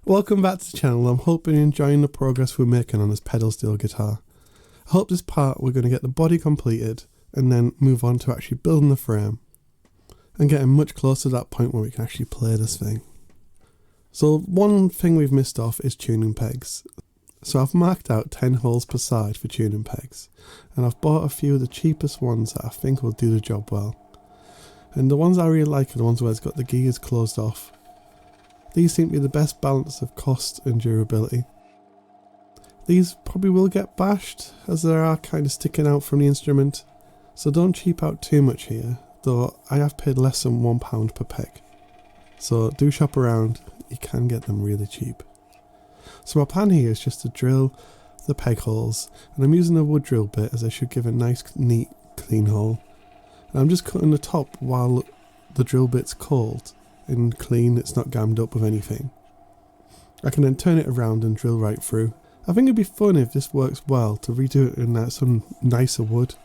Welcome back to the channel. I'm hoping you're enjoying the progress we're making on this pedal steel guitar. I hope this part we're going to get the body completed and then move on to actually building the frame and getting much closer to that point where we can actually play this thing. So one thing we've missed off is tuning pegs. So I've marked out 10 holes per side for tuning pegs, and I've bought a few of the cheapest ones that I think will do the job well. And the ones I really like are the ones where it's got the gears closed off. These seem to be the best balance of cost and durability. These probably will get bashed as they are kind of sticking out from the instrument, so don't cheap out too much here, though I have paid less than £1 per peg. So do shop around, you can get them really cheap. So my plan here is just to drill the peg holes, and I'm using a wood drill bit as they should give a nice neat clean hole. And I'm just cutting the top while the drill bit's cold and clean, it's not gammed up with anything. I can then turn it around and drill right through. I think it'd be fun if this works well to redo it in some nicer wood.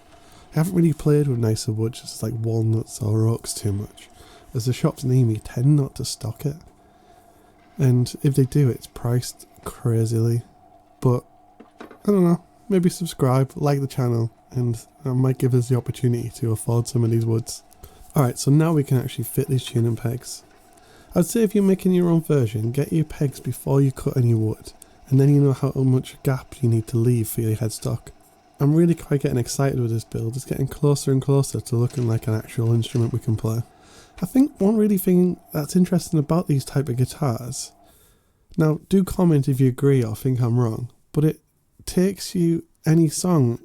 I haven't really played with nicer wood, just like walnuts or oaks too much, as the shops near me tend not to stock it. And if they do, it's priced crazily. But I don't know, maybe subscribe, like the channel, and that might give us the opportunity to afford some of these woods. Alright, so now we can actually fit these tuning pegs. I'd say if you're making your own version, get your pegs before you cut any wood, and then you know how much gap you need to leave for your headstock. I'm really quite getting excited with this build. It's getting closer and closer to looking like an actual instrument we can play. I think one really thing that's interesting about these type of guitars, now do comment if you agree or think I'm wrong, but it takes you any song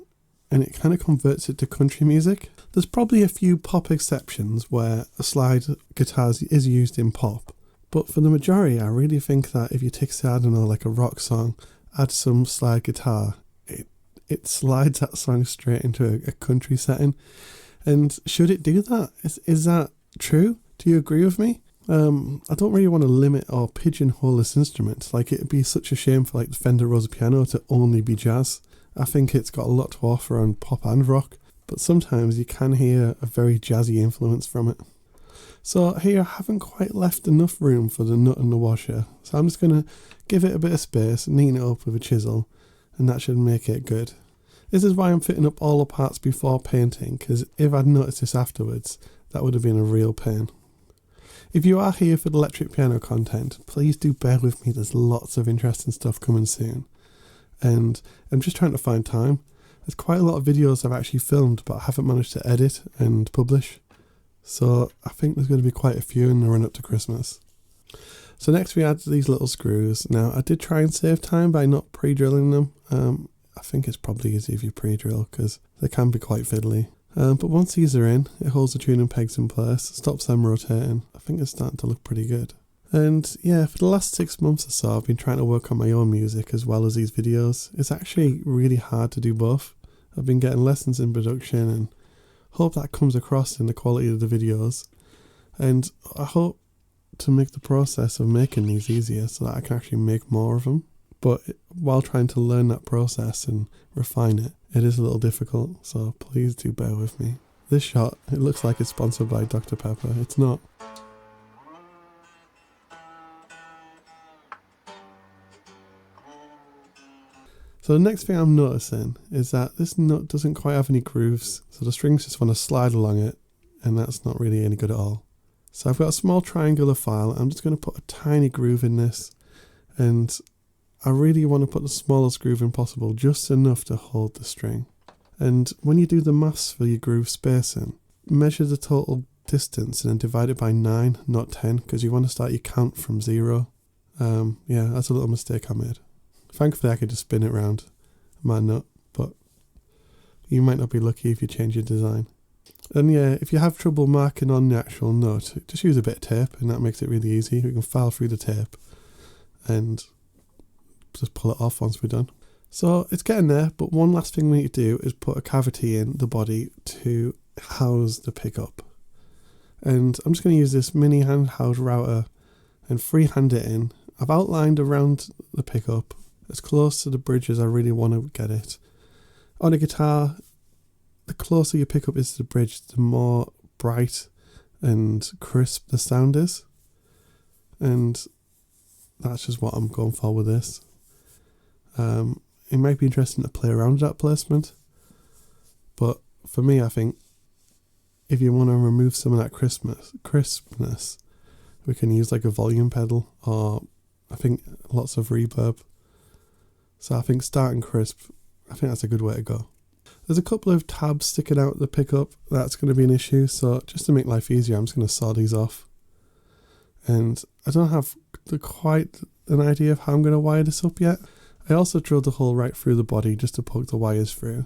and it kind of converts it to country music. There's probably a few pop exceptions where a slide guitar is used in pop, but for the majority I really think that if you take, say, I don't know, like a rock song, add some slide guitar, it slides that song straight into a country setting. And should it do that? Is that true? Do you agree with me? I don't really want to limit or pigeonhole this instrument. Like, it'd be such a shame for like the Fender Rosa piano to only be jazz. I think it's got a lot to offer on pop and rock, but sometimes you can hear a very jazzy influence from it. So here I haven't quite left enough room for the nut and the washer, so I'm just going to give it a bit of space, neaten it up with a chisel, and that should make it good. This is why I'm fitting up all the parts before painting, because if I'd noticed this afterwards, that would have been a real pain. If you are here for the electric piano content, please do bear with me, there's lots of interesting stuff coming soon. And I'm just trying to find time. There's quite a lot of videos I've actually filmed, but I haven't managed to edit and publish. So I think there's going to be quite a few in the run up to Christmas. So next we add these little screws. Now I did try and save time by not pre-drilling them. I think it's probably easy if you pre-drill because they can be quite fiddly. But once these are in, it holds the tuning pegs in place, stops them rotating. I think it's starting to look pretty good. And yeah, for the last 6 months or so, I've been trying to work on my own music as well as these videos. It's actually really hard to do both. I've been getting lessons in production and hope that comes across in the quality of the videos. And I hope to make the process of making these easier so that I can actually make more of them. But while trying to learn that process and refine it, it is a little difficult, so please do bear with me. This shot, it looks like it's sponsored by Dr. Pepper. It's not. So the next thing I'm noticing is that this nut doesn't quite have any grooves, so the strings just want to slide along it, and that's not really any good at all. So I've got a small triangular file, I'm just going to put a tiny groove in this, and I really want to put the smallest groove in possible, just enough to hold the string. And when you do the maths for your groove spacing, measure the total distance and then divide it by 9, not 10, because you want to start your count from 0. Yeah, that's a little mistake I made. Thankfully I could just spin it round my nut, but you might not be lucky if you change your design. And yeah, if you have trouble marking on the actual nut, just use a bit of tape and that makes it really easy. We can file through the tape and just pull it off once we're done. So it's getting there, but one last thing we need to do is put a cavity in the body to house the pickup. And I'm just going to use this mini handheld router and freehand it in. I've outlined around the pickup as close to the bridge as I really want to get it. On a guitar, the closer your pickup is to the bridge, the more bright and crisp the sound is. And that's just what I'm going for with this. It might be interesting to play around with that placement, but for me, I think if you want to remove some of that crispness, we can use like a volume pedal, or I think lots of reverb. So I think starting crisp, I think that's a good way to go. There's a couple of tabs sticking out the pickup. That's going to be an issue. So just to make life easier, I'm just going to saw these off. And I don't have quite an idea of how I'm going to wire this up yet. I also drilled a hole right through the body just to poke the wires through.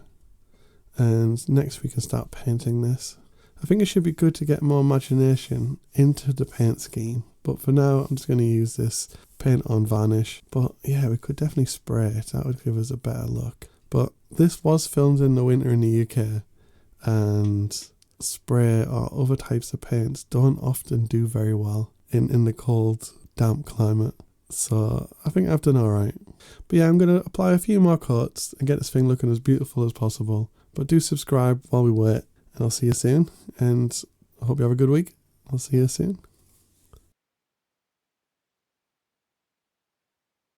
And next we can start painting this. I think it should be good to get more imagination into the paint scheme. But for now, I'm just going to use this paint on varnish. But yeah, we could definitely spray it. That would give us a better look. But this was filmed in the winter in the UK. And spray or other types of paints don't often do very well in the cold, damp climate. So I think I've done alright. But yeah, I'm going to apply a few more coats and get this thing looking as beautiful as possible. But do subscribe while we wait. And I'll see you soon. And I hope you have a good week. I'll see you soon.